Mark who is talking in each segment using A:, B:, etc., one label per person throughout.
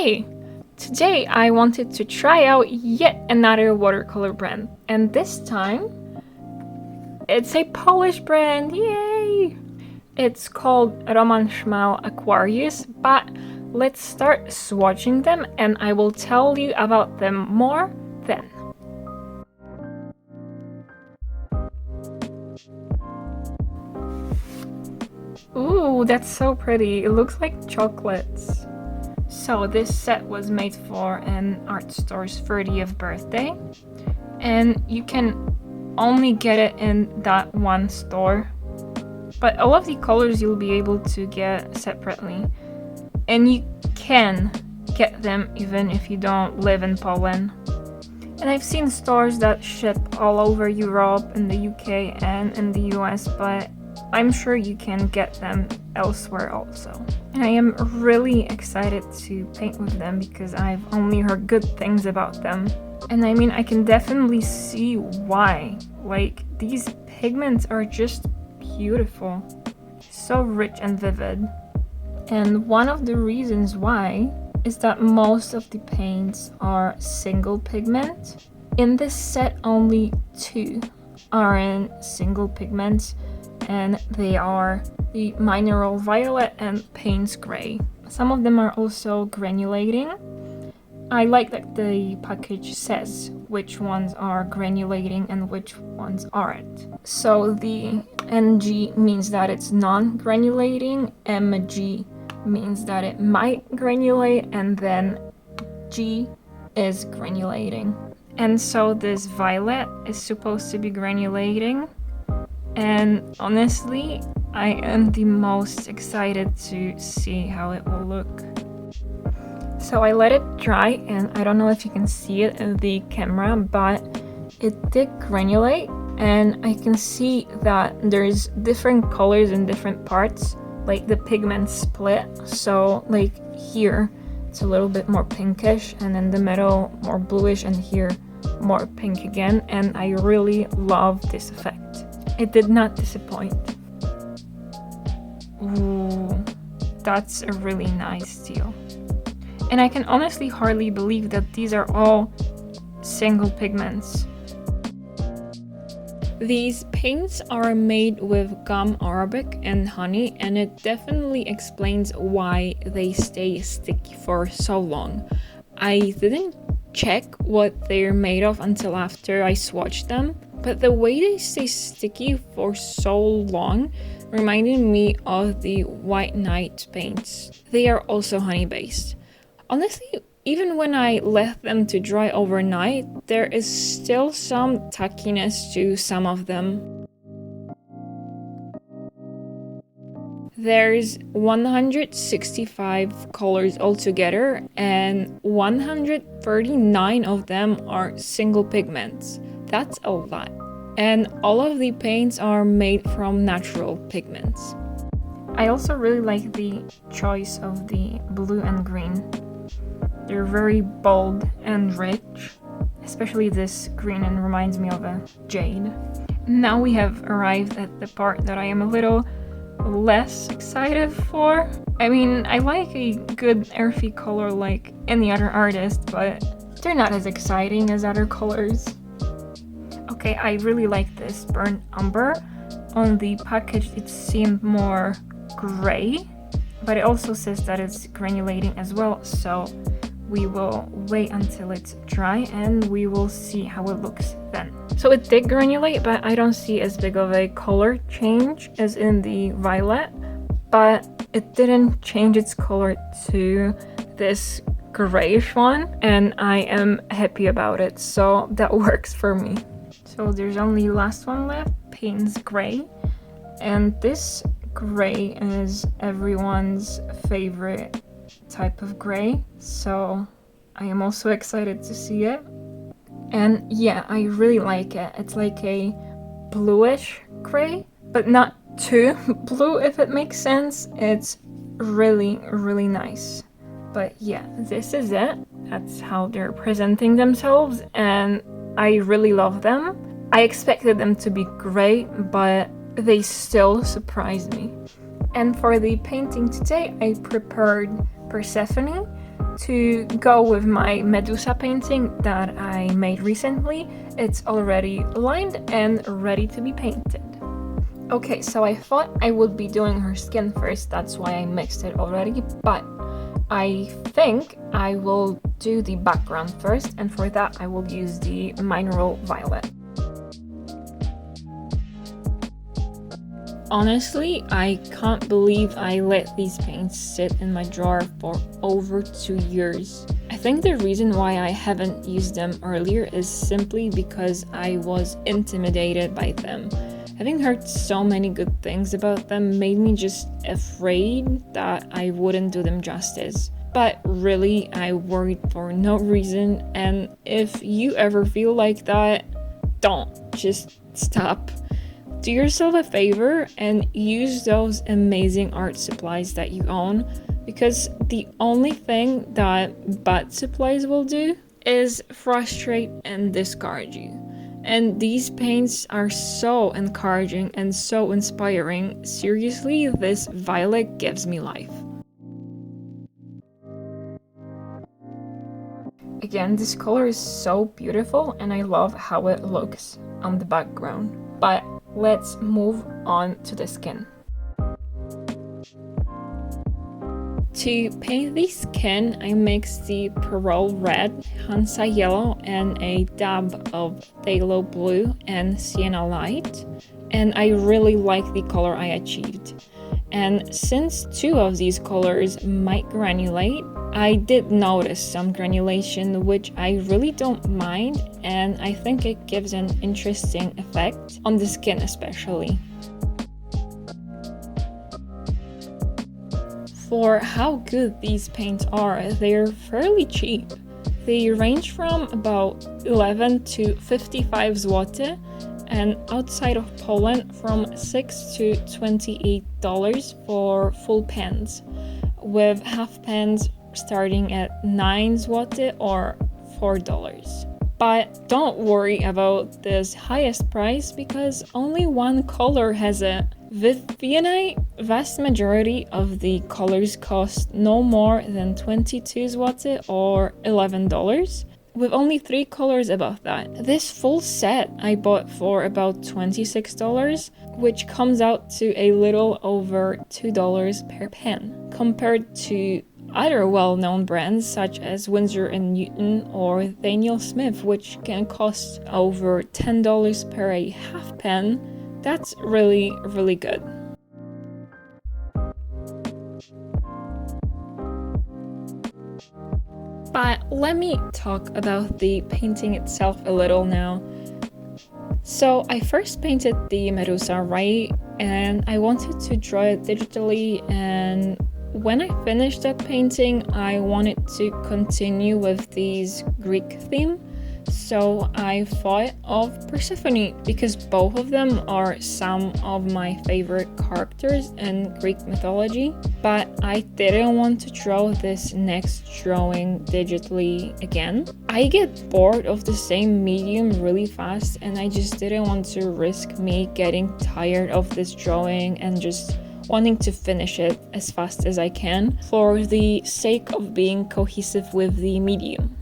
A: Hi! Today I wanted to try out yet another watercolor brand, and this time it's a Polish brand, yay! It's called Roman Szmal Aquarius, but let's start swatching them and I will tell you about them more then. Ooh, that's so pretty. It looks like chocolates. So this set was made for an art store's 30th birthday, and you can only get it in that one store. But all of the colors you'll be able to get separately, and you can get them even if you don't live in Poland. And I've seen stores that ship all over Europe, in the UK and in the US, but I'm sure you can get them elsewhere also. And I am really excited to paint with them because I've only heard good things about them. And I mean, I can definitely see why. Like, these pigments are just beautiful. So rich and vivid. And one of the reasons why is that most of the paints are single pigment. In this set, only 2 are in single pigments, and they are the Mineral Violet and Payne's Gray. Some of them are also granulating. I like that the package says which ones are granulating and which ones aren't. So the NG means that it's non-granulating, MG means that it might granulate, and then G is granulating. And so this violet is supposed to be granulating. And honestly, I am the most excited to see how it will look. So I let it dry, and I don't know if you can see it in the camera, but it did granulate, and I can see that there's different colors in different parts, like the pigment split. So like here, it's a little bit more pinkish, and in the middle more bluish, and here more pink again, and I really love this effect. It did not disappoint. Ooh, that's a really nice deal. And I can honestly hardly believe that these are all single pigments. These paints are made with gum arabic and honey, and it definitely explains why they stay sticky for so long. I didn't check what they're made of until after I swatched them, but the way they stay sticky for so long reminded me of the White Night paints. They are also honey based. Honestly, even when I left them to dry overnight, there is still some tackiness to some of them. There's 165 colors altogether, and 139 of them are single pigments. That's a lot. And all of the paints are made from natural pigments. I also really like the choice of the blue and green. They're very bold and rich, especially this green, and reminds me of a jade. Now we have arrived at the part that I am a little less excited for. I mean, I like a good earthy color like any other artist, but they're not as exciting as other colors. Okay, I really like this burnt umber. On the package it seemed more gray, but it also says that it's granulating as well, so we will wait until it's dry and we will see how it looks then. So it did granulate, but I don't see as big of a color change as in the violet, but it didn't change its color to this grayish one, and I am happy about it, so that works for me. So there's only last one left, Payne's Gray, and this gray is everyone's favorite type of gray, so I am also excited to see it. And yeah, I really like it. It's like a bluish gray, but not too blue, if it makes sense. It's really, really nice. But yeah, this is it. That's how they're presenting themselves, and I really love them. I expected them to be gray, but they still surprised me. And for the painting today, I prepared Persephone, to go with my Medusa painting that I made recently. It's already lined and ready to be painted. Okay, so I thought I would be doing her skin first, that's why I mixed it already, but I think I will do the background first, and for that I will use the Mineral Violet. Honestly, I can't believe I let these paints sit in my drawer for over 2 years. I think the reason why I haven't used them earlier is simply because I was intimidated by them. Having heard so many good things about them made me just afraid that I wouldn't do them justice. But really, I worried for no reason, and if you ever feel like that, don't. Just stop. Do yourself a favor and use those amazing art supplies that you own, because the only thing that bad supplies will do is frustrate and discourage you. And these paints are so encouraging and so inspiring. Seriously, this violet gives me life. Again, this color is so beautiful and I love how it looks on the background. But let's move on to the skin. To paint the skin, I mixed the Pearl Red, Hansa Yellow, and a dab of Phthalo Blue and Sienna Light, and I really like the color I achieved. And since 2 of these colors might granulate, I did notice some granulation, which I really don't mind, and I think it gives an interesting effect on the skin especially. For how good these paints are, they're fairly cheap. They range from about 11 to 55 zł, and outside of Poland from $6 to $28 for full pens, with half pens starting at 9 zł or $4. But don't worry about this highest price because only one color has it. With V&I, vast majority of the colors cost no more than 22 zł or $11, with only 3 colors above that. This full set I bought for about $26, which comes out to a little over $2 per pen, compared to other well-known brands such as Winsor & Newton or Daniel Smith, which can cost over $10 per a half pen. That's really, really good. But let me talk about the painting itself a little now. So I first painted the Medusa, right? And I wanted to draw it digitally, and when I finished that painting, I wanted to continue with this Greek theme. So I thought of Persephone because both of them are some of my favorite characters in Greek mythology. But I didn't want to draw this next drawing digitally again. I get bored of the same medium really fast, and I just didn't want to risk me getting tired of this drawing and just wanting to finish it as fast as I can for the sake of being cohesive with the medium.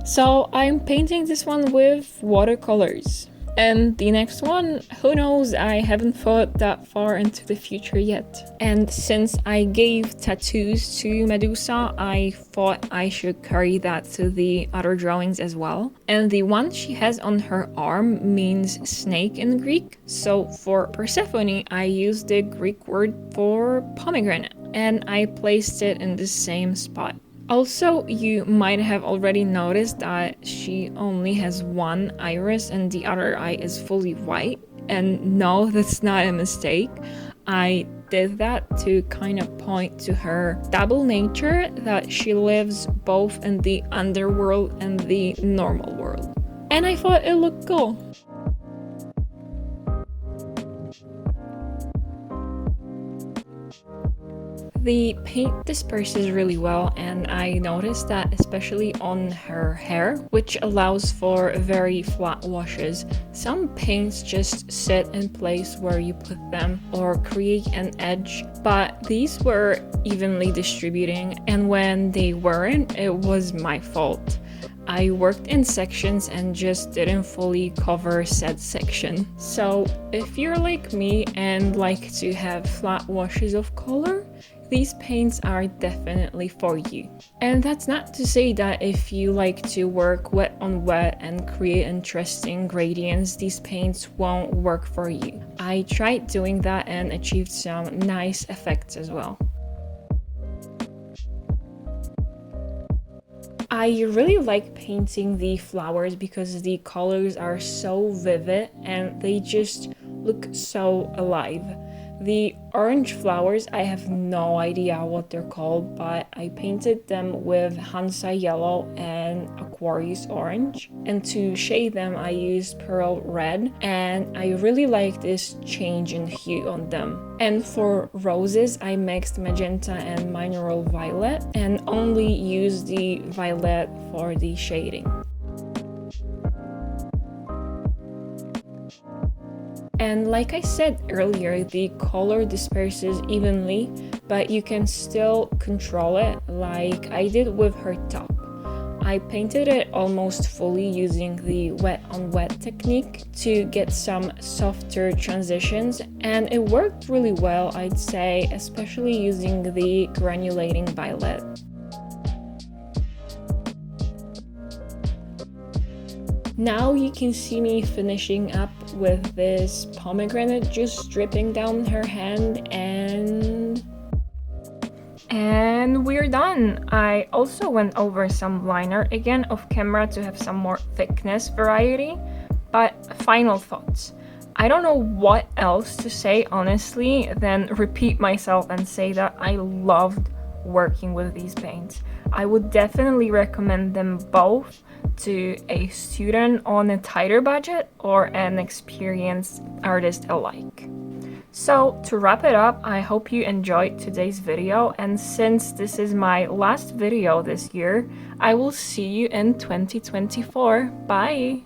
A: So I'm painting this one with watercolors. And the next one, who knows, I haven't thought that far into the future yet. And since I gave tattoos to Medusa, I thought I should carry that to the other drawings as well. And the one she has on her arm means snake in Greek. So for Persephone, I used the Greek word for pomegranate, and I placed it in the same spot. Also, you might have already noticed that she only has one iris and the other eye is fully white. And no, that's not a mistake. I did that to kind of point to her double nature, that she lives both in the underworld and the normal world. And I thought it looked cool. The paint disperses really well, and I noticed that especially on her hair, which allows for very flat washes. Some paints just sit in place where you put them or create an edge, but these were evenly distributing, and when they weren't, it was my fault. I worked in sections and just didn't fully cover said section. So if you're like me and like to have flat washes of color, these paints are definitely for you. And that's not to say that if you like to work wet on wet and create interesting gradients, these paints won't work for you. I tried doing that and achieved some nice effects as well. I really like painting the flowers because the colors are so vivid and they just look so alive. The orange flowers, I have no idea what they're called, but I painted them with Hansa yellow and Aquarius orange. And to shade them, I used pearl red, and I really like this change in hue on them. And for roses, I mixed magenta and mineral violet and only used the violet for the shading. And like I said earlier, the color disperses evenly, but you can still control it like I did with her top. I painted it almost fully using the wet on wet technique to get some softer transitions, and it worked really well, I'd say, especially using the granulating violet. Now you can see me finishing up with this pomegranate juice dripping down her hand, and we're done. I also went over some liner again off camera to have some more thickness variety, but final thoughts. I don't know what else to say honestly than repeat myself and say that I loved working with these paints. I would definitely recommend them both to a student on a tighter budget or an experienced artist alike. So to wrap it up, I hope you enjoyed today's video, and since this is my last video this year, I will see you in 2024. Bye!